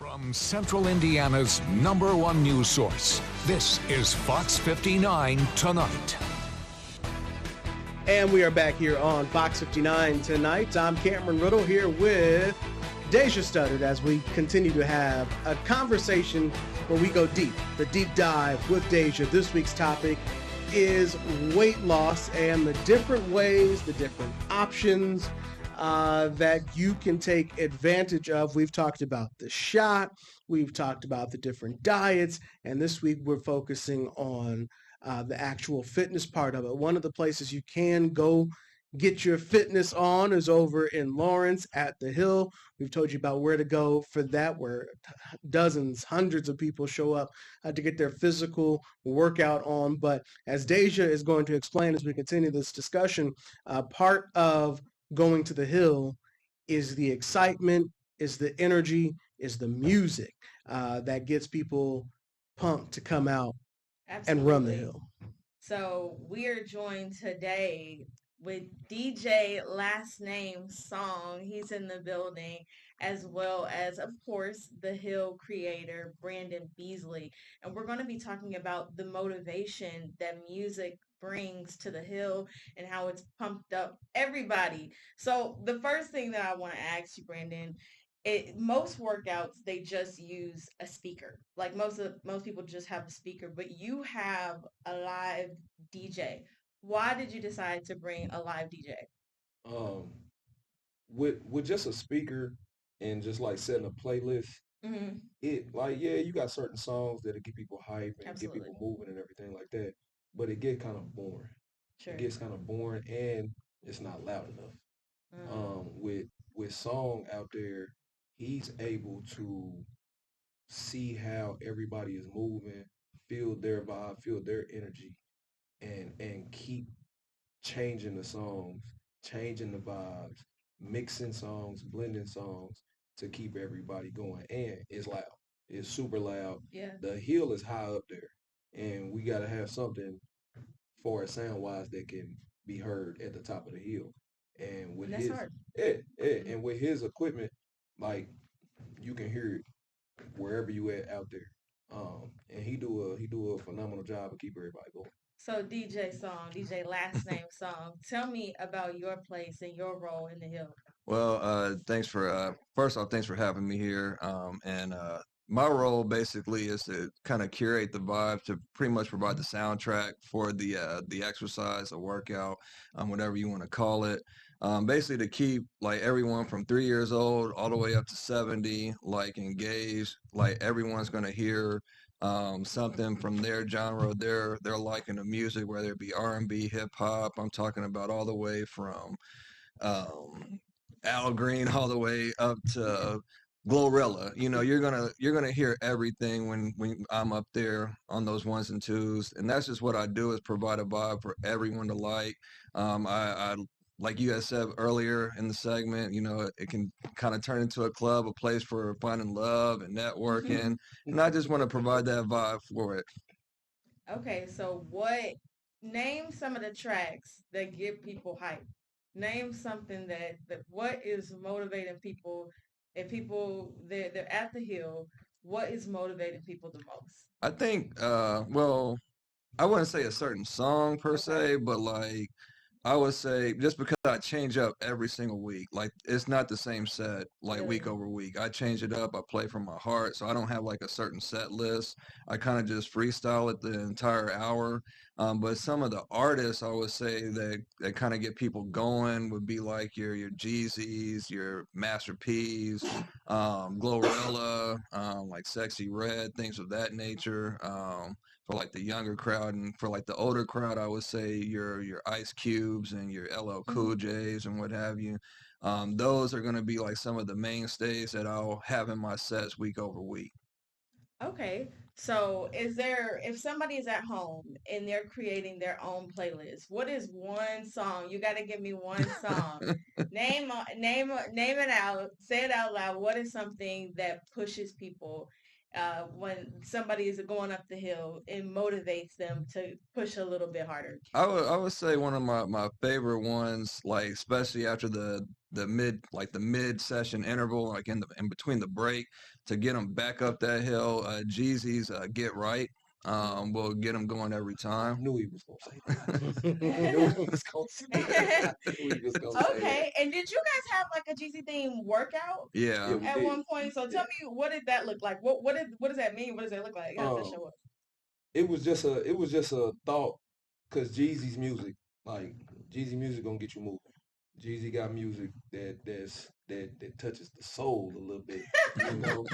From Central Indiana's #1 news source, this is Fox 59 Tonight. And we are back here on Fox 59 Tonight. I'm Cameron Riddle here with Deja Studdard as we continue to have a conversation where we go deep, the deep dive with Deja. This week's topic is weight loss and the different ways, the different options that you can take advantage of. We've talked about the shot, we've talked about the different diets, and this week we're focusing on the actual fitness part of it. One of the places you can go get your fitness on is over in Lawrence at the Hill. We've told you about where to go for that, where dozens, hundreds of people show up to get their physical workout on. But as Deja is going to explain as we continue this discussion, part of going to the Hill is the excitement, is the energy, is the music that gets people pumped to come out and run the hill. So we are joined today with DJ Last Name Song. He's in the building, as well as, of course, the Hill creator, Brandon Beasley. And we're going to be talking about the motivation that music brings to the Hill and how it's pumped up everybody. So the first thing that I want to ask you, Brandon, most workouts, they just use a speaker. Like most people just have a speaker, but you have a live DJ. Why did you decide to bring a live DJ? With just a speaker and just like setting a playlist, you got certain songs that'll get people hype and get people moving and everything like that. But it get kind of boring. Sure. It gets kind of boring and it's not loud enough. With Song out there, he's able to see how everybody is moving, feel their vibe, feel their energy, and keep changing the songs, changing the vibes, mixing songs, blending songs to keep everybody going. And it's loud. It's super loud. Yeah. The hill is high up there. And we gotta have something for sound wise that can be heard at the top of the hill. And with that's his hard. and with his equipment, like you can hear it wherever you at out there. And he do a phenomenal job of keep everybody going. So DJ Last Name Song, tell me about your place and your role in the Hill. Well, first off, thanks for having me here. My role basically is to kind of curate the vibe, to pretty much provide the soundtrack for the exercise, the workout, whatever you want to call it. Basically to keep like everyone from 3 years old all the way up to 70 like engaged. Like everyone's gonna hear something from their genre, their liking of music, whether it be R&B, hip hop. I'm talking about all the way from Al Green all the way up to Glorilla. You know, you're gonna hear everything when I'm up there on those ones and twos, and that's just what I do, is provide a vibe for everyone to like. I like you guys said earlier in the segment, you know, it can kind of turn into a club, a place for finding love and networking, and I just want to provide that vibe for it. Okay, so name some of the tracks that get people hyped. Name something that what is motivating people. If people they're at the Hill, what is motivating people the most? I think, well, I wouldn't say a certain song per se, but like I would say just because I change up every single week, like it's not the same set like week over week. I change it up. I play from my heart, so I don't have like a certain set list. I kind of just freestyle it the entire hour. But some of the artists I would say that kind of get people going would be like your Jeezys, your Master P's, Glorilla, like Sexy Red, things of that nature. For like the younger crowd, and for like the older crowd, I would say your Ice Cubes and your LL Cool J's and what have you. Those are going to be like some of the mainstays that I'll have in my sets week over week. Okay. So if somebody is at home and they're creating their own playlist, what is one song? You got to give me one song. Name it out. Say it out loud. What is something that pushes people when somebody is going up the hill, it motivates them to push a little bit harder? I would say one of my favorite ones, like especially after the mid session interval, like in between the break, to get them back up that hill. Jeezy's Get Right. Will get them going every I time. knew he was gonna say that. I knew he was gonna say that. I knew he was gonna say that. Okay, and did you guys have like a GC theme workout Yeah. We at did. one point? So tell me, what did that look like? What does that mean? What does it look like? How does that Um, show up? it was just a thought, cause Jeezy's music, like Jeezy music, gonna get you moving. Jeezy got music that touches the soul a little bit. You know,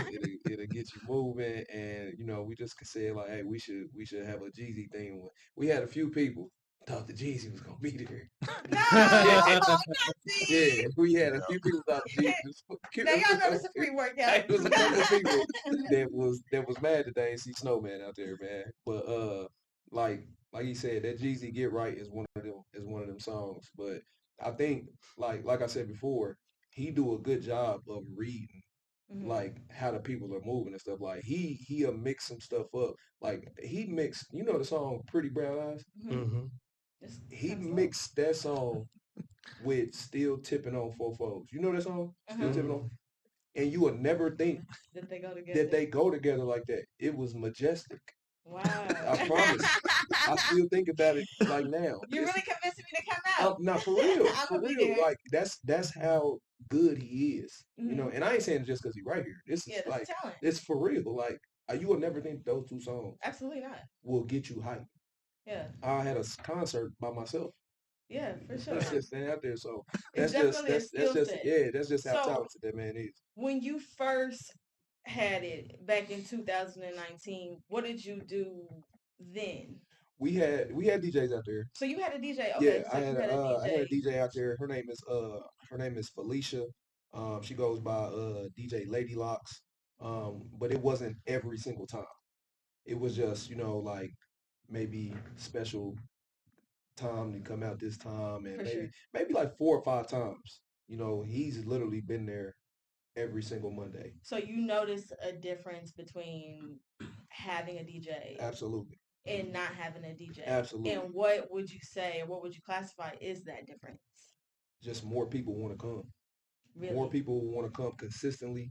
it'll get you moving, and you know, we just could say like, hey, we should have a Jeezy thing. We had a few people thought the Jeezy was gonna be there. No, Yeah, not yeah, me. we had a few people thought the Jeezy was. Now y'all know this is a free workout. There was a couple of people that was mad that they ain't see Snowman out there, man. But like he said, that Jeezy Get Right is one of them songs. But I think like I said before, he do a good job of reading Mhm. like how the people are moving and stuff. Like he'll mix some stuff up. Like he mixed, you know, the song Pretty Brown Eyes. Mhm. This He kinda slow. mixed that song with Still Tipping on Four Foes. You know that song? Still Tipping on. And you would never think That they go together. that they go together like that. It was majestic. Wow. I promise. I still think about it like now. You really convinced me to come out. Not for real, I'm for gonna be real. there. Like that's how good he is. You know, Mhm. and I ain't saying it just because he right here. This is Yeah, that's like talent. it's for real. Like you will never think those two songs Absolutely not. will get you hyped. Yeah. I had a concert by myself. Yeah, for sure. That's just standing out there. So It's definitely a skill set. yeah, that's just how So- talented that man is. When you first had it back in 2019, what did you do then? We had DJs out there. So you had a DJ. Okay, Yeah, so you had a DJ. I had a DJ out there. Her name is Felicia. She goes by DJ Lady Locks. But it wasn't every single time. It was just, you know, like maybe special time to come out this time, and For sure. maybe like 4 or 5 times. You know, he's literally been there every single Monday. So you noticed a difference between having a DJ Absolutely. and not having a DJ. Absolutely. And what would you say, or what would you classify is that difference? Just more people want to come. Really? More people want to come consistently.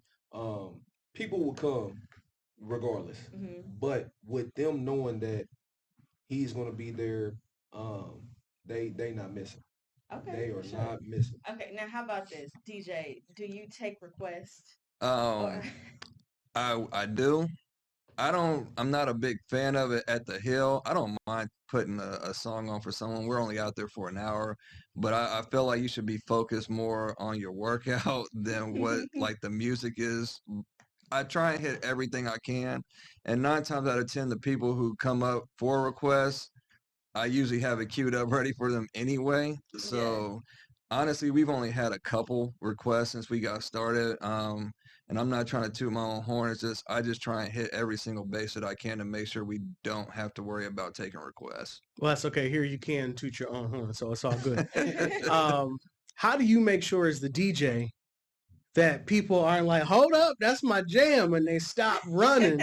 People will come regardless. Mhm. But with them knowing that he's going to be there, they not missing. Okay. They for are sure. not missing. Okay, now how about this, DJ? Do you take requests? Um, I do. I'm not a big fan of it at the hill. I don't mind putting a song on for someone. We're only out there for an hour, but I feel like you should be focused more on your workout than what like the music is. I try and hit everything I can, and 9 times out of 10, the people who come up for requests, I usually have it queued up ready for them anyway. So honestly, we've only had a couple requests since we got started. And I'm not trying to toot my own horn. It's just I just try and hit every single base that I can to make sure we don't have to worry about taking requests. Well, that's okay. Here you can toot your own horn, so it's all good. How do you make sure as the DJ that people aren't like, hold up, that's my jam, and they stop running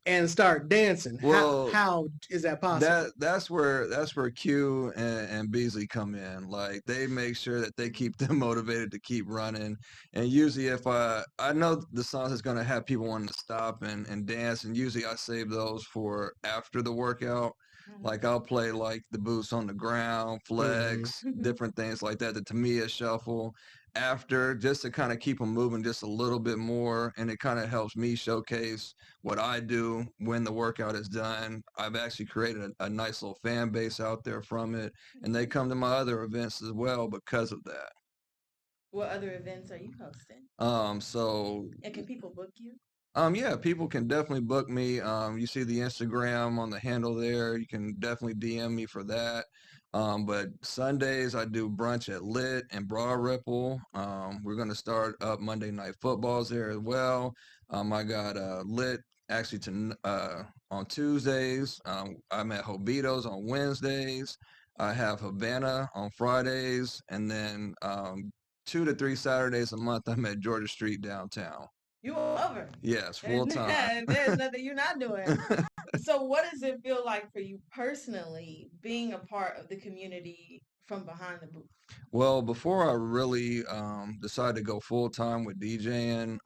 and start dancing? Well, how is that possible? That's where Q and Beasley come in. Like they make sure that they keep them motivated to keep running. And usually if I know the song is gonna have people wanting to stop and dance, and usually I save those for after the workout. Like I'll play like the boots on the ground, flex, different things like that, the Tamiya shuffle after, just to kind of keep them moving just a little bit more. And it kind of helps me showcase what I do when the workout is done. I've actually created a nice little fan base out there from it, and they come to my other events as well because of that. What other events are you hosting? So And can people book you? Yeah, people can definitely book me. You see the Instagram on the handle there. You can definitely DM me for that. But Sundays I do brunch at Lit and Broad Ripple. We're gonna start up Monday Night Footballs there as well. I got Lit actually on Tuesdays. I'm at Hobito's on Wednesdays. I have Havana on Fridays, and then 2 to 3 Saturdays a month I'm at Georgia Street downtown. You a lover. Yes, full time. There's nothing you're not doing. So what does it feel like for you personally being a part of the community from behind the booth? Well, before I really decided to go full time with DJing,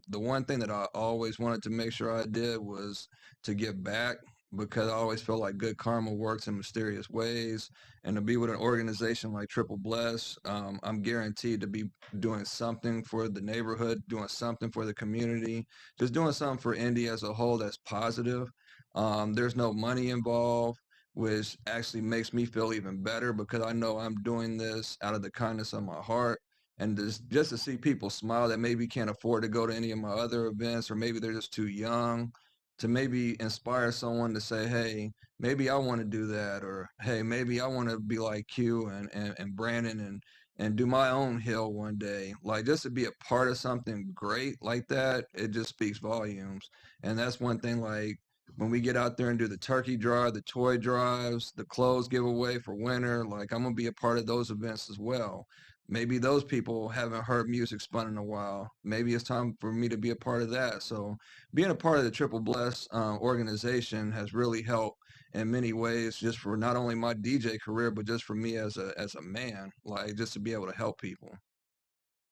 the one thing that I always wanted to make sure I did was to give back because I always felt like good karma works in mysterious ways. And to be with an organization like Triple Bless, I'm guaranteed to be doing something for the neighborhood, doing something for the community, just doing something for Indy as a whole that's positive. There's no money involved, which actually makes me feel even better because I know I'm doing this out of the kindness of my heart. And just to see people smile that maybe can't afford to go to any of my other events, or maybe they're just too young, to maybe inspire someone to say, hey, maybe I want to do that, or hey, maybe I want to be like Q and Brandon and do my own hill one day. Like, just to be a part of something great like that, it just speaks volumes. And that's one thing, like, when we get out there and do the turkey drive, the toy drives, the clothes giveaway for winter, like, I'm gonna be a part of those events as well. Maybe those people haven't heard music spun in a while. Maybe it's time for me to be a part of that. So being a part of the Triple Bless organization has really helped in many ways, just for not only my DJ career, but just for me as a man, like, just to be able to help people.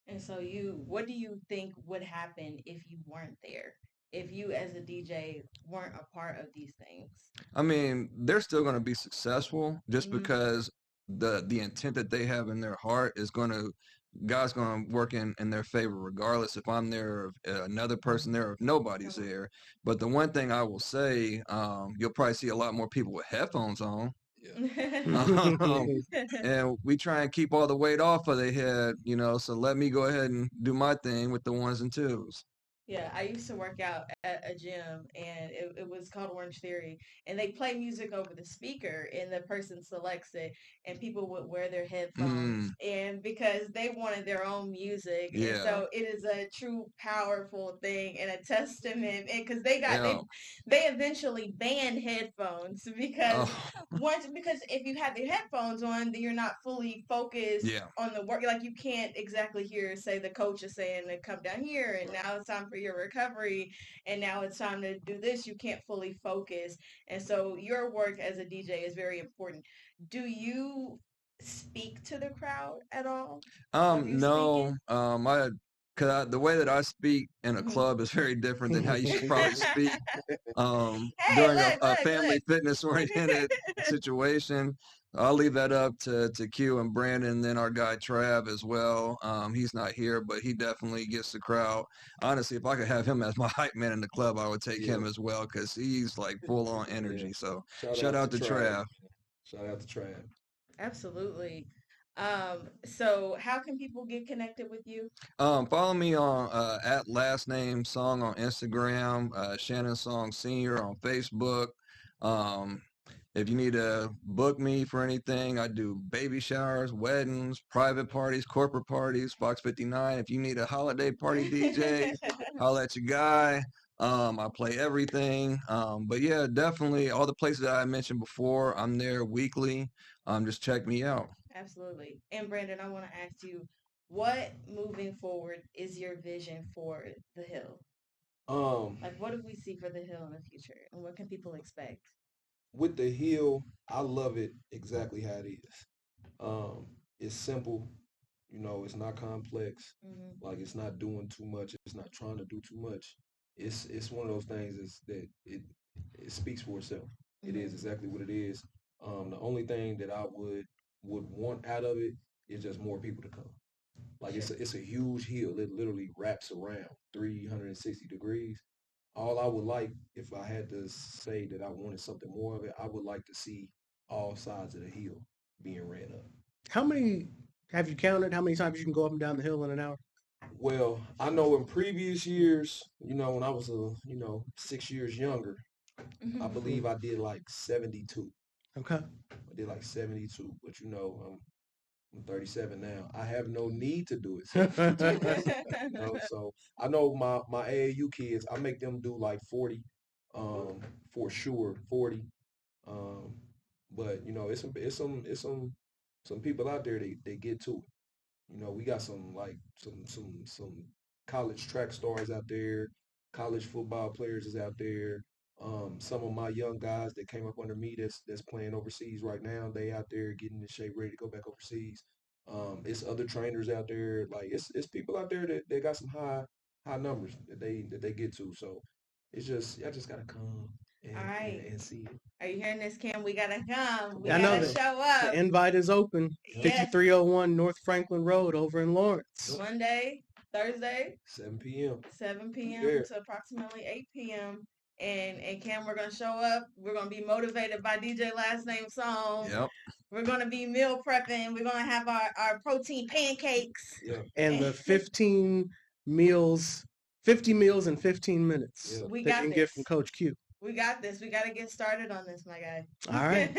And so what do you think would happen if you weren't there? If you as a DJ weren't a part of these things? I mean, they're still going to be successful just Mhm. because the intent that they have in their heart is going to God's going to work in their favor regardless if I'm there or if another person there or if nobody's Uh-huh. there. But the one thing I will say, you'll probably see a lot more people with headphones on. Um, and we try and keep all the weight off of their head, so let me go ahead and do my thing with the ones and twos. Yeah, I used to work out at a gym and it was called Orange Theory. And they play music over the speaker and the person selects it and people would wear their headphones Mm, and because they wanted their own music. And yeah. so it is a true powerful thing and a testament because they got Yeah. they eventually banned headphones because Oh, because if you have the headphones on, then you're not fully focused yeah. on the work. Like you can't exactly hear, say the coach is saying to come down here, and now it's time for your recovery, and now it's time to do this. You can't fully focus, and so your work as a DJ is very important. Do you speak to the crowd at all? Are you No, speaking? the way that I speak in a Mhm. club is very different than how you should probably speak Hey, during look, a look, family fitness oriented look. situation. I'll leave that up to Q and Brandon, and then our guy Trav as well. He's not here, but he definitely gets the crowd. Honestly, if I could have him as my hype man in the club, I would take Yeah, him as well because he's like full on yeah. energy. So Shout shout out to out to Trav. Trav. Shout out to Trav. Absolutely. So how can people get connected with you? Follow me on at last name song on Instagram, Shannon Song Senior on Facebook. Um, if you need to book me for anything, I do baby showers, weddings, private parties, corporate parties, FOX59. If you need a holiday party DJ, holla at your guy. I play everything. But yeah, definitely all the places that I mentioned before, I'm there weekly. Just check me out. Absolutely. And Brandon, I want to ask you, what moving forward is your vision for the Hill? Um, Like, what do we see for the Hill in the future, and what can people expect? with the heel, I love it exactly how it is. Um, it's simple, it's not complex. Hmm. Like it's not doing too much. It's not trying to do too much. It's one of those things is that it speaks for itself. It is Hmm. exactly what it is. The only thing that I would want out of it is just more people to come. Like Sure. it's a huge hill. It literally wraps around 360 degrees. All I would like, if I had to say that I wanted something more of it, I would like to see all sides of the hill being ran up. How many have you counted? How many times you can go up and down the hill in an hour? Well, I know in previous years, when I was 6 years younger, I believe I did like 72. Okay. I did like 72, but I'm 37 now. I have no need to do it 72. So I know my AAU kids, I make them do like 40, for sure, 40. Um, but it's some people out there they get to it. We got some like some college track stars out there, college football players is out there. Some of my young guys that came up under me that's playing overseas right now, they out there getting in shape, ready to go back overseas. It's other trainers out there, like it's people out there that got some high numbers that they get to. So it's just I just gotta come All right. and see it. Are you hearing this, Kim? We gotta come. We I know gotta that show the up. invite is open. Yes. 5301 North Franklin Road over in Lawrence. Monday, Thursday, 7 p.m. 7 p.m. Yeah. to approximately 8 p.m. And Cam, we're gonna show up. We're gonna be motivated by DJ Last Name song. Yep. We're gonna be meal prepping. We're gonna have our protein pancakes. Yeah. And the 50 meals in 15 minutes Yeah. We that got you can this. get from Coach Q. We got this. We got to get started on this, my guy. All right.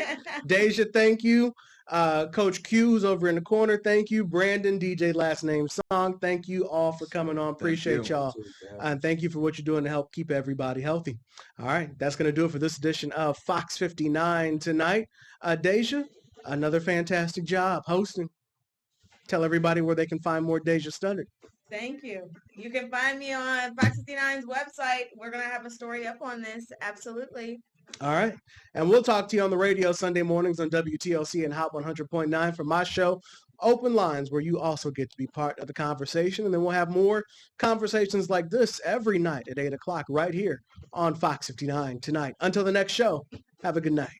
Deja, thank you. Coach Q's over in the corner. Thank you. Brandon, DJ Last Name Song. Thank you all for coming on. Appreciate y'all. And thank you for what you're doing to help keep everybody healthy. All right. That's going to do it for this edition of Fox 59 tonight. Deja, another fantastic job hosting. Tell everybody where they can find more Deja Studdard. Thank you. You can find me on FOX59's website. We're going to have a story up on this. Absolutely. All right. And we'll talk to you on the radio Sunday mornings on WTLC and Hot 100.9 for my show, Open Lines, where you also get to be part of the conversation. And then we'll have more conversations like this every night at 8 o'clock right here on Fox 59 tonight. Until the next show, have a good night.